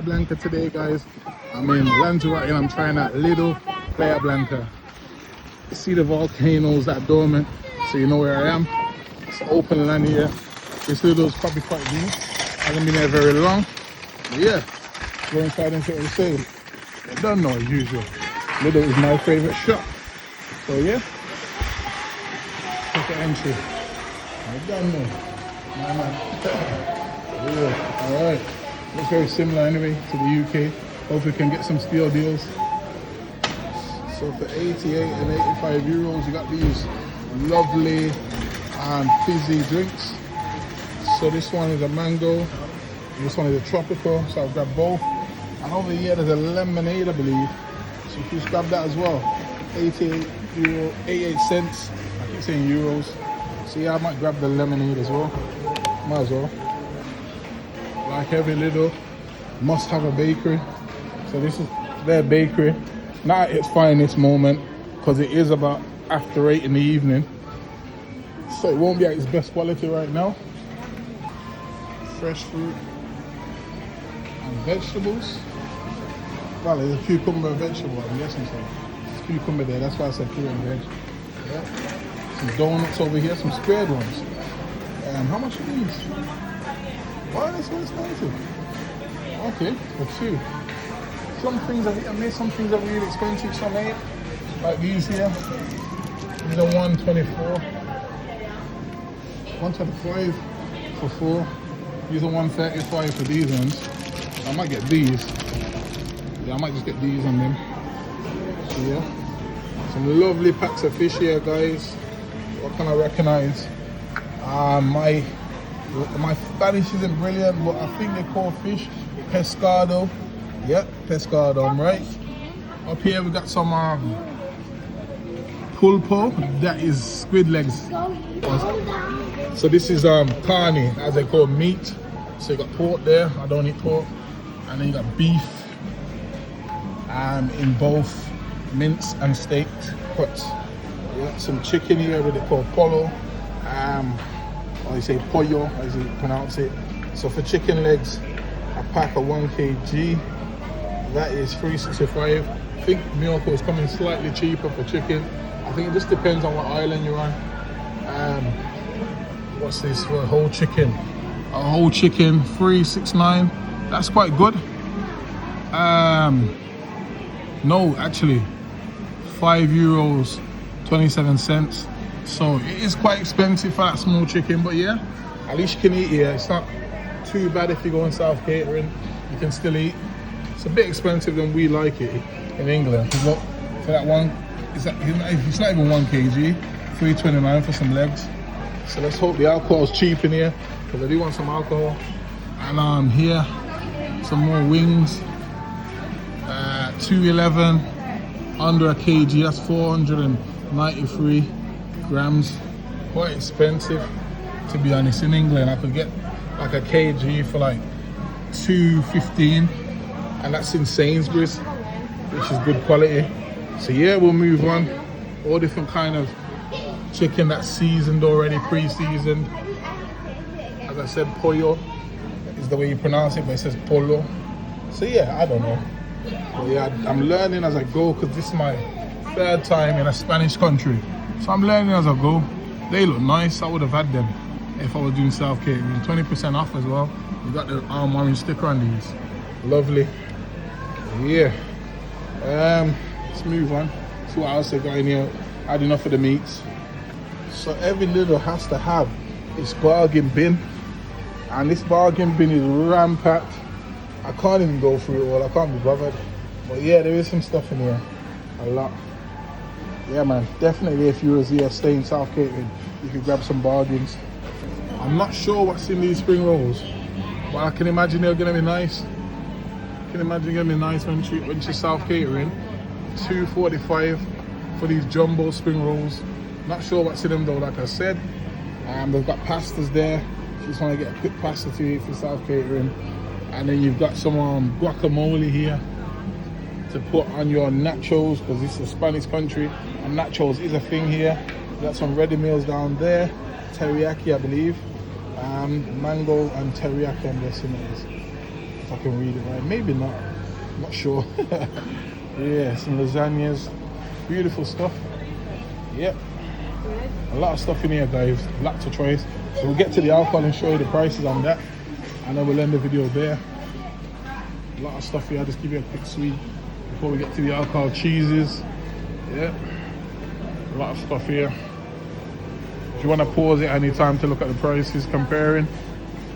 Blanca today, guys. I'm in Lanzarote and I'm trying out Lidl Playa Blanca. See the volcanoes that dormant, so you know where I am. It's open land here. This Lidl's probably quite new. I haven't been there very long. But yeah, go inside and see what they're saying. I don't know as usual. Lidl is my favorite shop. So yeah, take the entry. I don't know. Yeah, alright. Looks very similar anyway to the UK. Hope we can get some steal deals. So for 88 and 85 euros, you got these lovely fizzy drinks. So this one is a mango, this one is a tropical, so I've got both. And over here there's a lemonade, I believe. So you just grab that as well. 88 cents. I keep saying euros. So yeah, I might grab the lemonade as well. Might as well. Like every Lidl, must have a bakery. So this is their bakery. Not at its finest moment, because it is about after 8 in the evening. So it won't be at its best quality right now. Fresh fruit and vegetables. Well, there's a cucumber vegetable, I'm guessing so. There's cucumber there, that's why I said fruit and veg. Yeah. Some donuts over here, some squared ones. How much are these? Why are they so expensive? Okay, for two. Some things are hit and miss, some things are really expensive, some ain't. Like these here. These are 124. 125 for 4. These are 135 for these ones. I might get these. Yeah, I might just get these on them. So yeah. Some lovely packs of fish here, guys. What can I recognize? My Spanish isn't brilliant, but I think they call fish pescado. Yep, pescado, I'm right. Up here we got some pulpo, that is squid legs. So this is carne, as they call meat. So you got pork there, I don't eat pork. And then you got beef in both minced and steaked cuts. You got some chicken here, what they call polo. Or you say pollo, as you pronounce it. So for chicken legs, a pack of 1 kg, that is $3.65. I think Miyoko is coming slightly cheaper for chicken. I think it just depends on what island you're on. What's this for a whole chicken? A whole chicken, $3.69. That's quite good. No, actually, €5.27. So it is quite expensive for that small chicken, but yeah, at least you can eat here. It's not too bad if you go in South Catering, you can still eat. It's a bit expensive than we like it in England. Look, for that one, it's not even 1 kg, $3.29 for some legs. So let's hope the alcohol's cheap in here, because I do want some alcohol. And here, some more wings, $2.11, under a kg, that's 493 grams. Quite expensive, to be honest. In England I could get like a kg for like $2.15, and that's in Sainsbury's, which is good quality. So yeah, we'll move on. All different kind of chicken that's seasoned already, pre-seasoned. As I said, pollo is the way you pronounce it, but it says polo. So yeah, I don't know, but yeah, I'm learning as I go, because this is my 3rd time in a Spanish country. So I'm learning as I go. They look nice. I would have had them if I was doing South Catering. 20% off as well. You got the orange sticker on these. Lovely. Yeah. Let's move on. See what else they got in here. I had enough of the meats. So every Lidl has to have its bargain bin. And this bargain bin is rampacked. I can't even go through it all. I can't be bothered. But yeah, there is some stuff in here. A lot. Yeah man, definitely if you was here staying South Catering, you could grab some bargains. I'm not sure what's in these spring rolls, but I can imagine they're gonna be nice. I can imagine they're gonna be nice when you're South Catering. $2.45 for these jumbo spring rolls. Not sure what's in them though, like I said. They've got pastas there. If you just want to get a quick pasta to eat for South Catering. And then you've got some guacamole here to put on your nachos, because this is a Spanish country and nachos is a thing here. We've got some ready meals down there, teriyaki I believe, mango and teriyaki I'm guessing it is. if I can read it right. Maybe not. Not sure. Yeah, some lasagnas. Beautiful stuff. Yep. A lot of stuff in here, guys. Lots of choice. So we'll get to the alcohol and show you the prices on that. And then we'll end the video there. A lot of stuff here. I'll just give you a quick sweep before we get to the alcohol. Cheeses. Yeah. A lot of stuff here. If you want to pause it anytime to look at the prices comparing,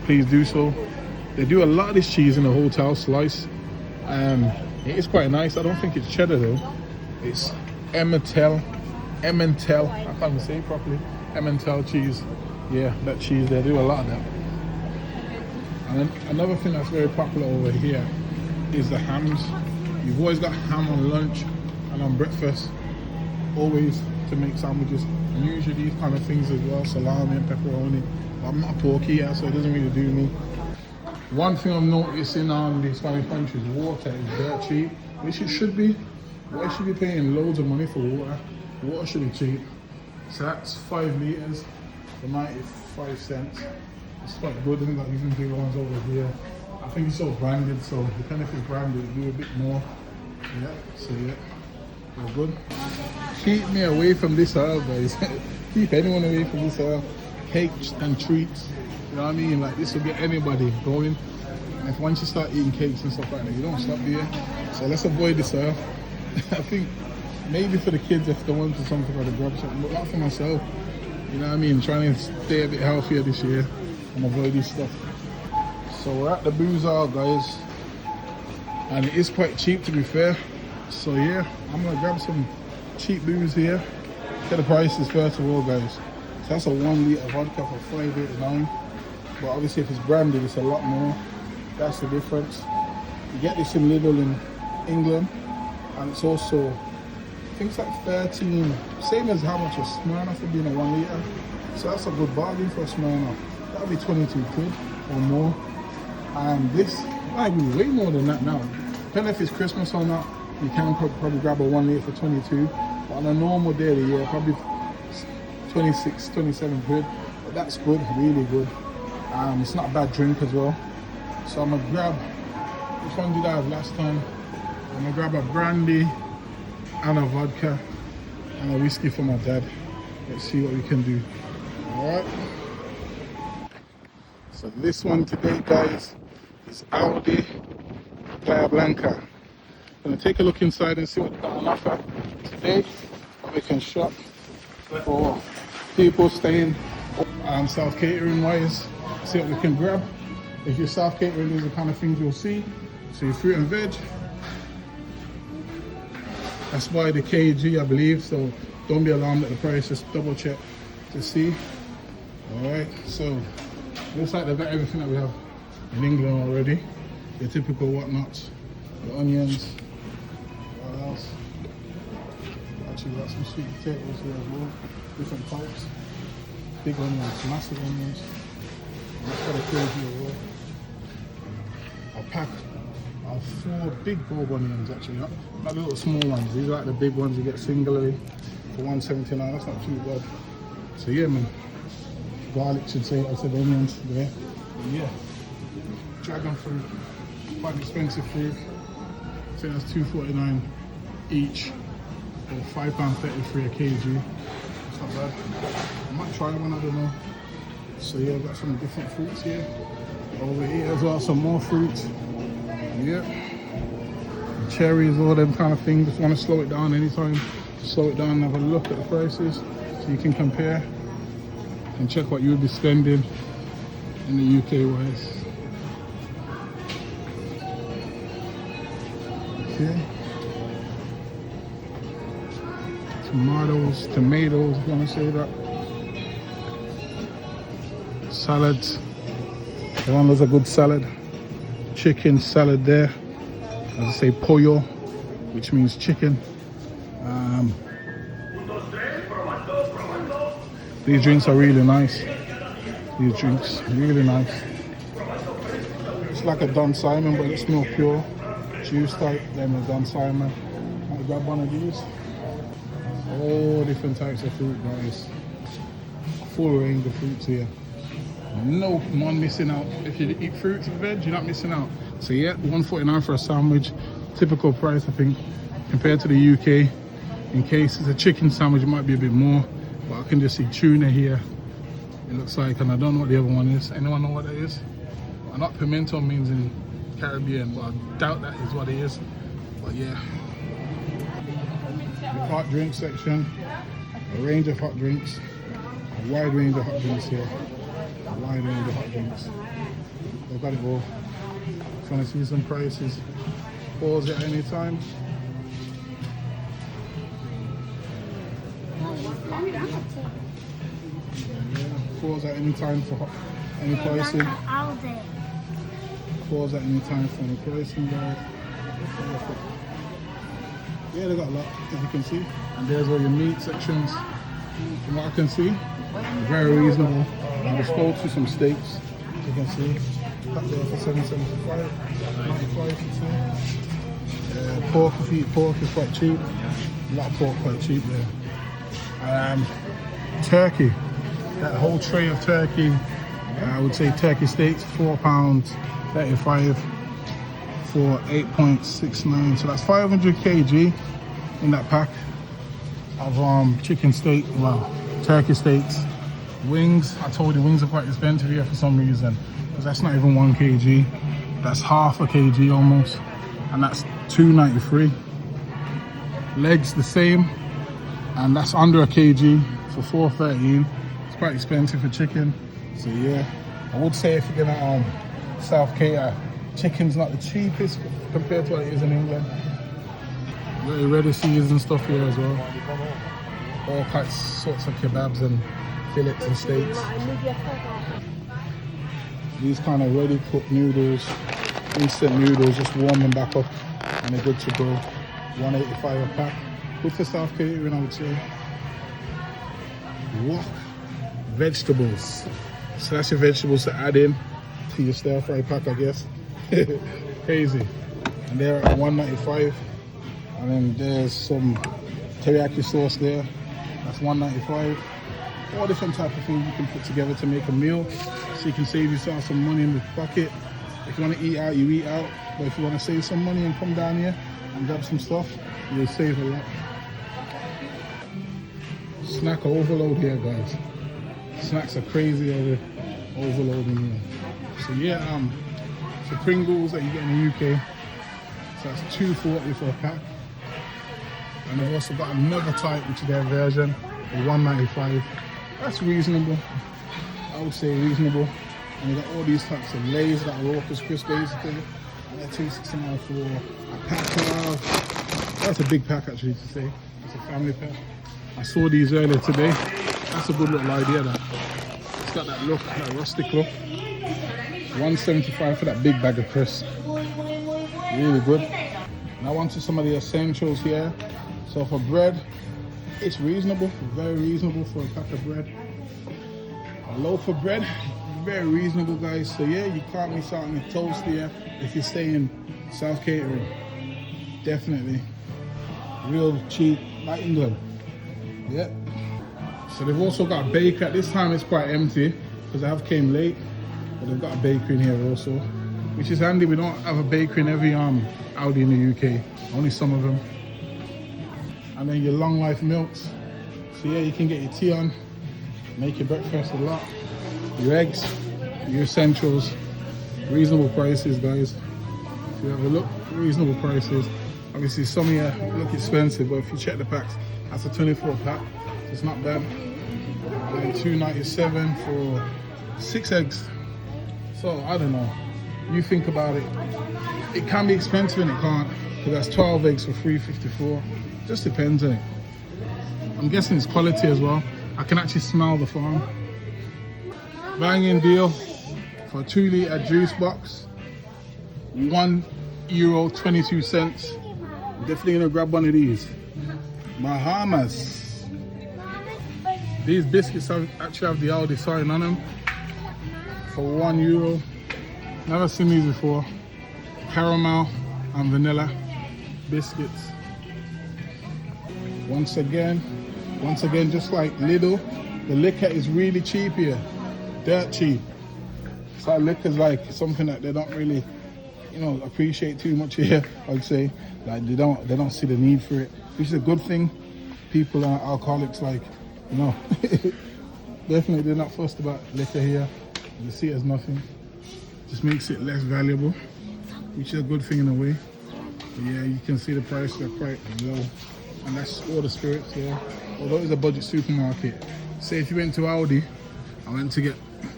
please do so. They do a lot of this cheese in the hotel slice. It is quite nice. I don't think it's cheddar though. It's Emmental. I can't even say it properly. Emmental cheese. Yeah, that cheese. They do a lot of that. And then another thing that's very popular over here is the hams. You've always got ham on lunch and on breakfast. Always to make sandwiches. And usually these kind of things as well, salami and pepperoni. I'm not a porky yet, so it doesn't really do me. One thing I'm noticing on these Spanish countries, water is dirt cheap, which it should be. Why should you be paying loads of money for water? Water should be cheap. So that's 5 litres for 95 cents. It's quite good. They've got even bigger ones over here. I think it's all branded, so depending if it's branded, it'll do a bit more. Yeah, so yeah, all good. Keep me away from this aisle, guys. Keep anyone away from this aisle. Cakes and treats. You know what I mean? Like this will get anybody going. And if once you start eating cakes and stuff like that, you don't stop here. So let's avoid this aisle. I think maybe for the kids if they wanted something for the grab something, but not for myself. You know what I mean? Trying to stay a bit healthier this year and avoid this stuff. So we're at the booze aisle, guys, and it is quite cheap to be fair. So yeah, I'm gonna grab some cheap booze here. Get the prices first of all, guys. So that's a 1 litre vodka for $5.89. But obviously if it's branded, it's a lot more. That's the difference. You get this in Lidl in England, and it's also, I think it's like 13, same as how much a Smirnoff for being a 1 litre. So that's a good bargain for a Smirnoff. That'll be 22 quid or more. And this might be way more than that now. Depending if it's Christmas or not, you can probably grab a 1 litre for 22. But on a normal day of the year, probably 26, 27 quid. But that's good, really good. It's not a bad drink as well. So I'm gonna grab, which one did I have last time? I'm gonna grab a brandy and a vodka and a whiskey for my dad. Let's see what we can do. Alright. So this one today, guys, is Aldi Blanca. I'm gonna take a look inside and see what they got on offer today. We can shop for people staying South catering wise. See what we can grab. If you're South catering, these are the kind of things you'll see. So your fruit and veg. That's by the kg, I believe. So don't be alarmed at the price. Just double check to see. All right. So looks like they've got everything that we have in England already. Your typical whatnots, the onions. What else? Actually, got some sweet potatoes here as well. Different types. Big onions, massive onions. That's got a kg as well. A pack of 4 big bulb onions actually, not the little small ones. These are like the big ones you get singularly for $1.79. That's not too bad. So yeah, man. Garlic should say, I said onions there. But yeah, dragon fruit, quite expensive fruit. I think that's $2.49 each, or £5.33 a kg. That's not bad. I might try one, I don't know. So yeah, I've got some different fruits here. Over here as well, some more fruits. Yeah. Cherries, all them kind of things. If you want to slow it down anytime, slow it down and have a look at the prices so you can compare and check what you would be spending in the UK wise. Okay. Tomatoes, if you want to say that. Salads. The one was a good salad. Chicken salad there. As I say, pollo, which means chicken. These drinks are really nice. These drinks, really nice. It's like a Don Simon, but it's more pure juice type than a Don Simon. I'll grab one of these. All different types of fruit, guys. Full range of fruits here. No one missing out. If you eat fruits and veg, you're not missing out. So yeah, $1.49 for a sandwich. Typical price, I think, compared to the UK. In case it's a chicken sandwich, it might be a bit more, but I can just see tuna here. It looks like, and I don't know what the other one is. Anyone know what that is? Not pimento means in Caribbean, but I doubt that is what it is. But yeah. The hot drink section, a range of hot drinks, a wide range of hot drinks here. A wide range of hot drinks. They've got it all. Trying to see some prices. Pause at any time. Pause at any time for any pricing. Pause at any time for any pricing, guys. Yeah, they got a lot, as you can see. And there's all your meat sections. From what I can see, very reasonable. I just go to some steaks, as you can see. Cut there for $7.75, $95 pork, if you eat pork, is quite cheap. A lot of pork quite cheap there. Turkey, that whole tray of turkey, I would say turkey steaks, £4.35 for 8.69. So that's 500 kg in that pack of chicken steak, well, turkey steaks. Wings, I told you wings are quite expensive here for some reason, because that's not even 1 kg. That's half a kg almost, and that's $2.93. Legs the same, and that's under a kg for $4.13. It's quite expensive for chicken. So yeah, I would say if you're gonna South cater, chicken's not the cheapest compared to what it is in England. Very ready seas and stuff here as well. All sorts of kebabs and fillets and steaks. These kind of ready cooked noodles, instant noodles, just warm them back up and they're good to go. $1.85 a pack. Good for South catering, I would say. Wok vegetables. So that's your vegetables to add in to your stir fry pack, I guess. Crazy. And they're at $1.95. And then there's some teriyaki sauce there. That's $1.95. All different type of things you can put together to make a meal, so you can save yourself some money in the pocket. If you want to eat out, you eat out. But if you want to save some money and come down here and grab some stuff, you'll save a lot. Snack overload here, guys. Snacks are crazy overloading here. So yeah, so Pringles that you get in the UK, so that's $2.40 for a pack. And they've also got another type, which is their version, for $1.95. That's reasonable. I would say reasonable. And they got all these types of Lays that are Raucous Crisp basically. And they're $2.69 for a pack of. That's a big pack actually to say. It's a family pack. I saw these earlier today. That's a good little idea. That it's got that look, that rustic look. $1.75 for that big bag of crisps. Really good. Now on to some of the essentials here. So for bread, it's reasonable, very reasonable for a pack of bread. A loaf of bread, very reasonable, guys. So yeah, you can't miss out on the toast here if you're staying South catering. Definitely. Real cheap, like England. Yeah. So they've also got a bakery. At this time it's quite empty because I have came late. But they've got a bakery in here also, which is handy. We don't have a bakery in every Aldi in the UK, only some of them. And then your long life milks. So yeah, you can get your tea on, make your breakfast a lot, your eggs, your essentials, reasonable prices, guys. If you have a look, reasonable prices. Obviously some of you look expensive, but if you check the packs, that's a 24 pack, so it's not bad. And $2.97 for 6 eggs. So I don't know, you think about it. It can be expensive and it can't, because that's 12 eggs for $3.54. Just depends on it. I'm guessing it's quality as well. I can actually smell the farm. Banging deal for a 2-litre juice box. €1.22. Definitely gonna grab one of these. Bahamas. These biscuits actually have the Aldi sign on them for €1. Never seen these before. Caramel and vanilla biscuits. Once again, just like Lidl, the liquor is really cheap here. Dirt cheap. So liquor's like something that they don't really you know, appreciate too much here. I'd say like they don't see the need for it, which is a good thing. People are alcoholics, like, you know, definitely they're not fussed about liquor here. They see it as nothing. Just makes it less valuable, which is a good thing in a way. But yeah, you can see the prices are quite low, and that's all the spirits here. Although it's a budget supermarket, say if you went to Aldi, I went to get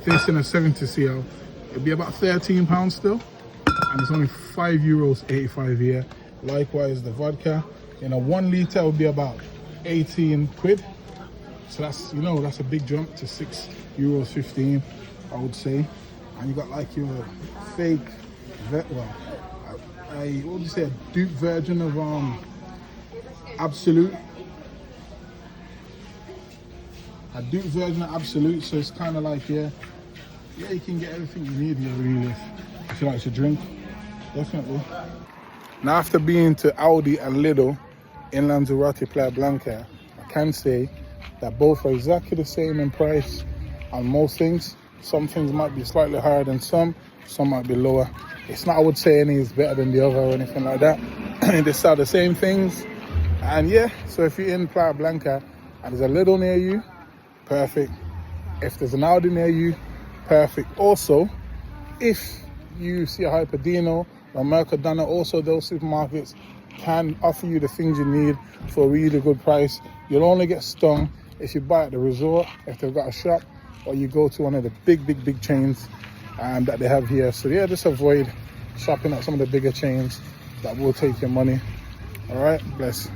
this in a 70cl, it'd be about £13 still, and it's only €5.85 here. Likewise, the vodka in a 1 litre would be about 18 quid. So that's, you know, that's a big jump to €6.15, I would say. And you got like your fake, well, what would you say, a dupe version of Absolute. A dupe version of Absolute, so it's kind of like, yeah, you can get everything you need here really if you like to drink, definitely. Now after being to Aldi and Lidl in Lanzarote, Playa Blanca, I can say that both are exactly the same in price on most things. Some things might be slightly higher than some might be lower. It's not, I would say, any is better than the other or anything like that. They sell the same things. And yeah, so if you're in Playa Blanca and there's a Lidl near you, perfect. If there's an Aldi near you, perfect. Also, if you see a Hyperdino or Mercadona, also those supermarkets can offer you the things you need for a really good price. You'll only get stung if you buy at the resort, if they've got a shop, or you go to one of the big chains that they have here. So yeah, just avoid shopping at some of the bigger chains that will take your money. All right, bless.